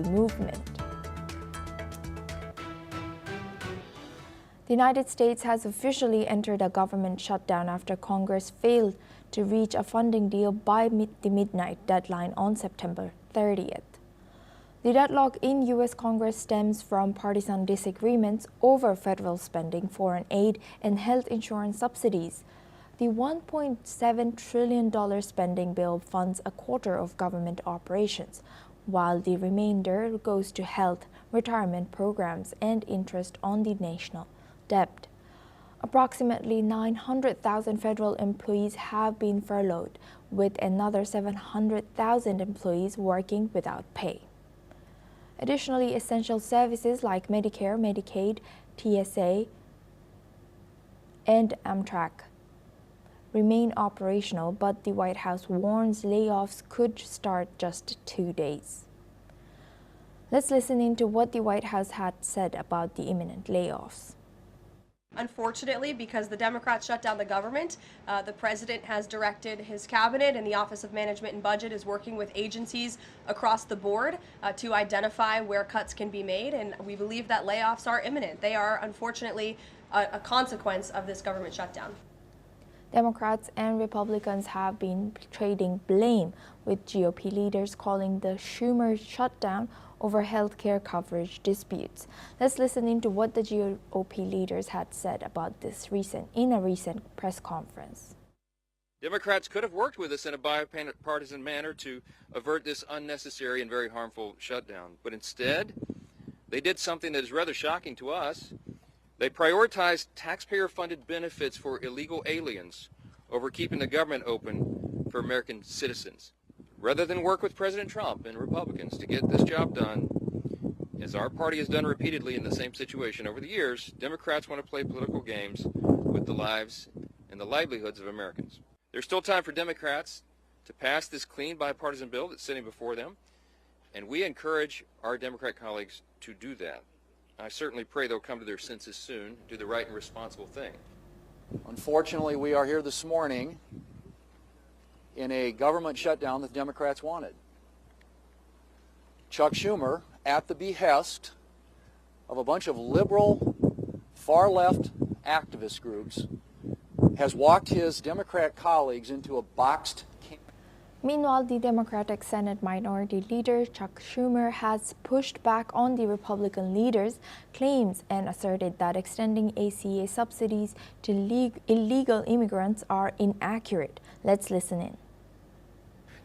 movement. The United States has officially entered a government shutdown after Congress failed to reach a funding deal by the midnight deadline on September 30th. The deadlock in U.S. Congress stems from partisan disagreements over federal spending, foreign aid, and health insurance subsidies. The $1.7 trillion spending bill funds a quarter of government operations, while the remainder goes to health, retirement programs, and interest on the national debt. Approximately 900,000 federal employees have been furloughed, with another 700,000 employees working without pay. Additionally, essential services like Medicare, Medicaid, TSA, and Amtrak remain operational, but the White House warns layoffs could start just 2 days. Let's listen into what the White House had said about the imminent layoffs. Unfortunately, because the Democrats shut down the government, the president has directed his cabinet, and the Office of Management and Budget is working with agencies across the board to identify where cuts can be made, and we believe that layoffs are imminent. They are, unfortunately, a consequence of this government shutdown. Democrats and Republicans have been trading blame, with GOP leaders calling the Schumer shutdown over health care coverage disputes. Let's listen into what the GOP leaders had said about this in a recent press conference. Democrats could have worked with us in a bipartisan manner to avert this unnecessary and very harmful shutdown, but instead, they did something that is rather shocking to us. They prioritized taxpayer-funded benefits for illegal aliens over keeping the government open for American citizens. Rather than work with President Trump and Republicans to get this job done, as our party has done repeatedly in the same situation over the years, Democrats want to play political games with the lives and the livelihoods of Americans. There's still time for Democrats to pass this clean bipartisan bill that's sitting before them, and we encourage our Democrat colleagues to do that. I certainly pray they'll come to their senses soon, do the right and responsible thing. Unfortunately, we are here this morning in a government shutdown that the Democrats wanted. Chuck Schumer, at the behest of a bunch of liberal, far-left activist groups, has walked his Democrat colleagues into a boxed camp. Meanwhile, the Democratic Senate Minority Leader Chuck Schumer has pushed back on the Republican leaders' claims and asserted that extending ACA subsidies to illegal immigrants are inaccurate. Let's listen in.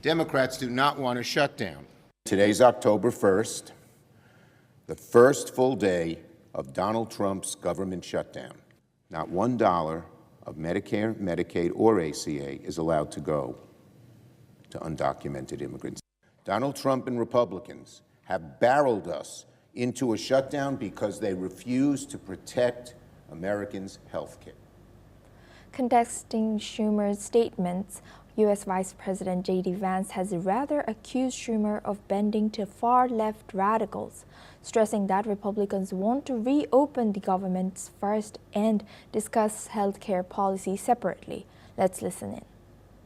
Democrats do not want a shutdown. Today's October 1st, the first full day of Donald Trump's government shutdown. Not $1 of Medicare, Medicaid, or ACA is allowed to go to undocumented immigrants. Donald Trump and Republicans have barreled us into a shutdown because they refuse to protect Americans' health care. Contesting Schumer's statements, U.S. Vice President J.D. Vance has rather accused Schumer of bending to far-left radicals, stressing that Republicans want to reopen the government first and discuss health care policy separately. Let's listen in.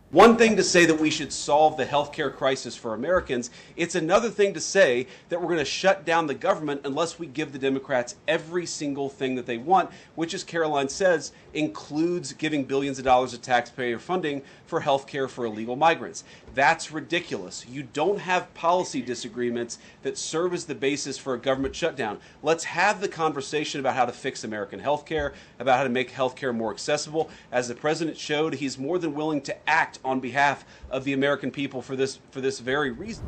One thing to say that we should solve the healthcare crisis for Americans. It's another thing to say that we're going to shut down the government unless we give the Democrats every single thing that they want, which, as Caroline says, includes giving billions of dollars of taxpayer funding for healthcare for illegal migrants. That's ridiculous. You don't have policy disagreements that serve as the basis for a government shutdown. Let's have the conversation about how to fix American healthcare, about how to make healthcare more accessible. As the president showed, he's more than willing to act on behalf of the American people for this very reason.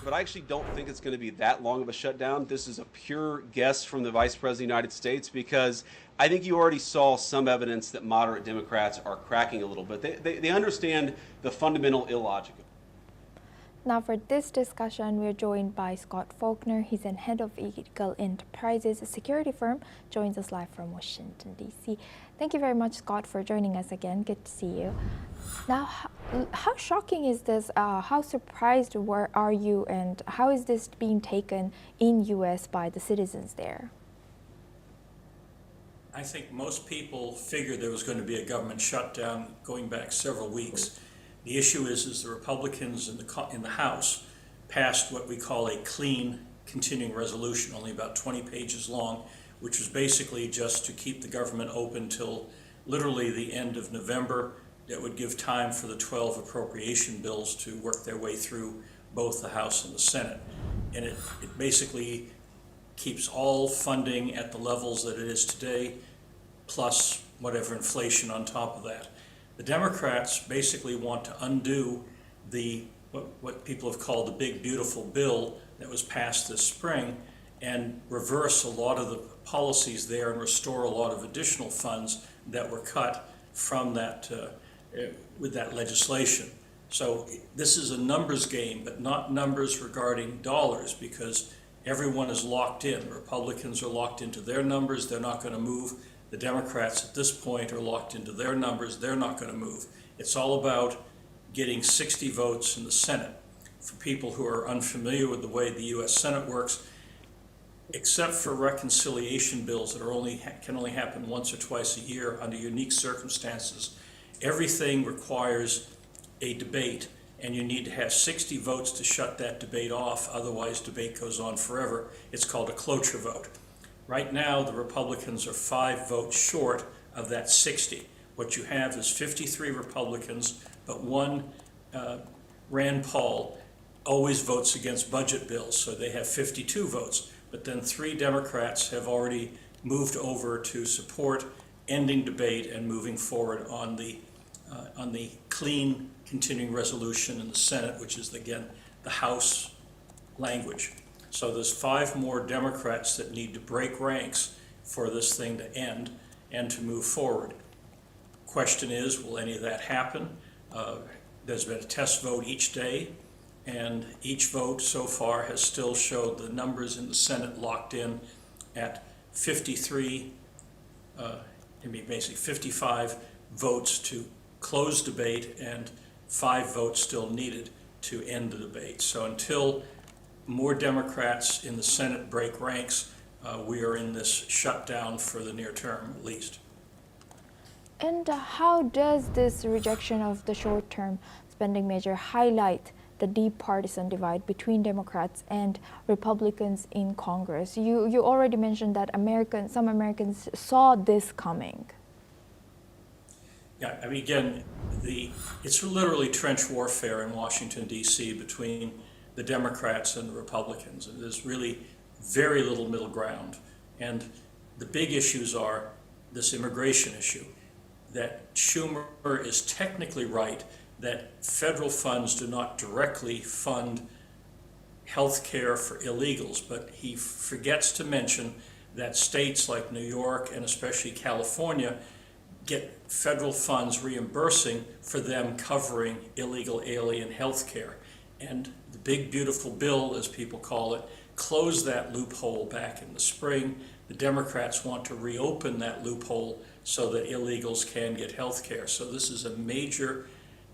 But I actually don't think it's going to be that long of a shutdown. This is a pure guess from the Vice President of the United States, because I think you already saw some evidence that moderate Democrats are cracking a little bit. They understand the fundamental illogic. Now for this discussion, we're joined by Scott Faulkner. He's the head of Eagle Enterprises, a security firm, joins us live from Washington, D.C. Thank you very much, Scott, for joining us again. Good to see you. Now, how shocking is this? How surprised are you, and how is this being taken in U.S. by the citizens there? I think most people figured there was going to be a government shutdown going back several weeks. The issue is the Republicans in the House passed what we call a clean continuing resolution, only about 20 pages long, which was basically just to keep the government open till literally the end of November. That would give time for the 12 appropriation bills to work their way through both the House and the Senate. And it basically keeps all funding at the levels that it is today, plus whatever inflation on top of that. The Democrats basically want to undo what people have called the big beautiful bill that was passed this spring and reverse a lot of the policies there and restore a lot of additional funds that were cut from that with that legislation. So this is a numbers game, but not numbers regarding dollars, because everyone is locked in. The Republicans are locked into their numbers. They're not going to move. The Democrats at this point are locked into their numbers. They're not going to move. It's all about getting 60 votes in the Senate. For people who are unfamiliar with the way the U.S. Senate works, except for reconciliation bills that can only happen once or twice a year under unique circumstances, everything requires a debate, and you need to have 60 votes to shut that debate off, otherwise debate goes on forever. It's called a cloture vote. Right now, the Republicans are 5 votes short of that 60. What you have is 53 Republicans, but one, Rand Paul, always votes against budget bills, so they have 52 votes. But then 3 Democrats have already moved over to support ending debate and moving forward on the clean continuing resolution in the Senate, which is, again, the House language. So there's 5 more Democrats that need to break ranks for this thing to end and to move forward. Question is, will any of that happen? There's been a test vote each day, and each vote so far has still showed the numbers in the Senate locked in at 53, basically 55 votes to close debate and 5 votes still needed to end the debate. So until more Democrats in the Senate break ranks, we are in this shutdown for the near term, at least. And how does this rejection of the short-term spending measure highlight the deep partisan divide between Democrats and Republicans in Congress? You already mentioned that some Americans saw this coming. Yeah, I mean, again, it's literally trench warfare in Washington, D.C. between the Democrats and the Republicans. And there's really very little middle ground. And the big issues are this immigration issue, that Schumer is technically right that federal funds do not directly fund health care for illegals, but he forgets to mention that states like New York and especially California get federal funds reimbursing for them covering illegal alien health care. And the big beautiful bill, as people call it, closed that loophole back in the spring. The Democrats want to reopen that loophole so that illegals can get health care. So this is a major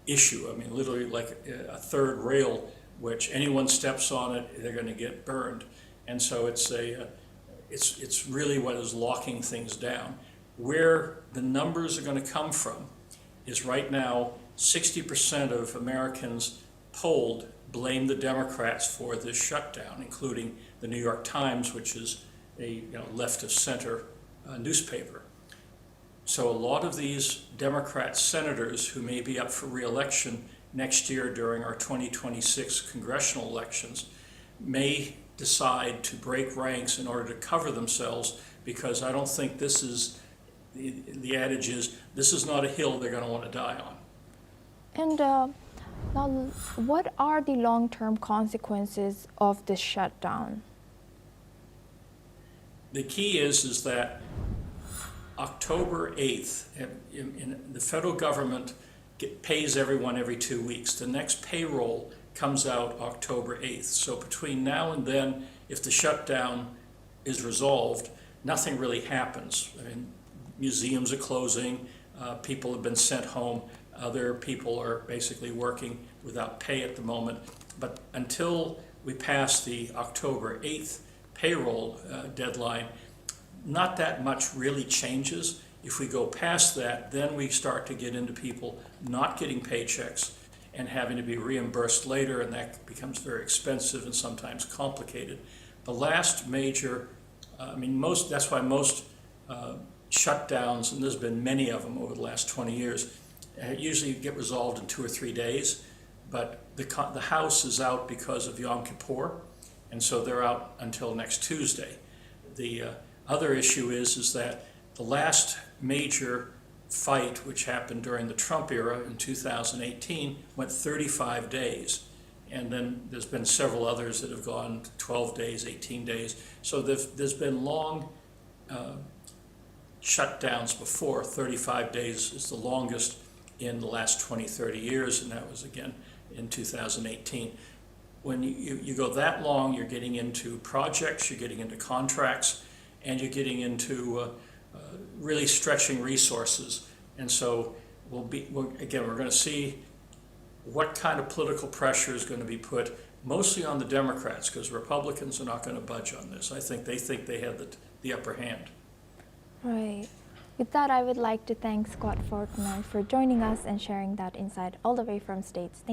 issue. I mean, literally like a third rail, which anyone steps on it, they're going to get burned. And so it's really what is locking things down. Where the numbers are going to come from is right now 60% of Americans polled blame the Democrats for this shutdown, including the New York Times, which is a left of center newspaper. So a lot of these Democrat senators who may be up for re-election next year during our 2026 congressional elections may decide to break ranks in order to cover themselves, because I don't think this is, the adage is, this is not a hill they're going to want to die on. And now, what are the long-term consequences of this shutdown? The key is that October 8th, the federal government pays everyone every 2 weeks. The next payroll comes out October 8th. So between now and then, if the shutdown is resolved, nothing really happens. I mean, museums are closing, people have been sent home, other people are basically working without pay at the moment. But until we pass the October 8th payroll deadline, not that much really changes. If we go past that, then we start to get into people not getting paychecks and having to be reimbursed later, and that becomes very expensive and sometimes complicated. the last major, that's why most shutdowns, and there's been many of them over the last 20 years, usually get resolved in 2 or 3 days, but the House is out because of Yom Kippur, and so they're out until next Tuesday. The other issue is that the last major fight, which happened during the Trump era in 2018, went 35 days. And then there's been several others that have gone 12 days, 18 days. So there's been long shutdowns before. 35 days is the longest in the last 20, 30 years, and that was again in 2018. When you go that long, you're getting into projects, you're getting into contracts, and you're getting into really stretching resources. And so we're going to see what kind of political pressure is going to be put mostly on the Democrats, because Republicans are not going to budge on this. I think they have the upper hand. Right. With that, I would like to thank Scott Fortner for joining us and sharing that insight all the way from States. Thank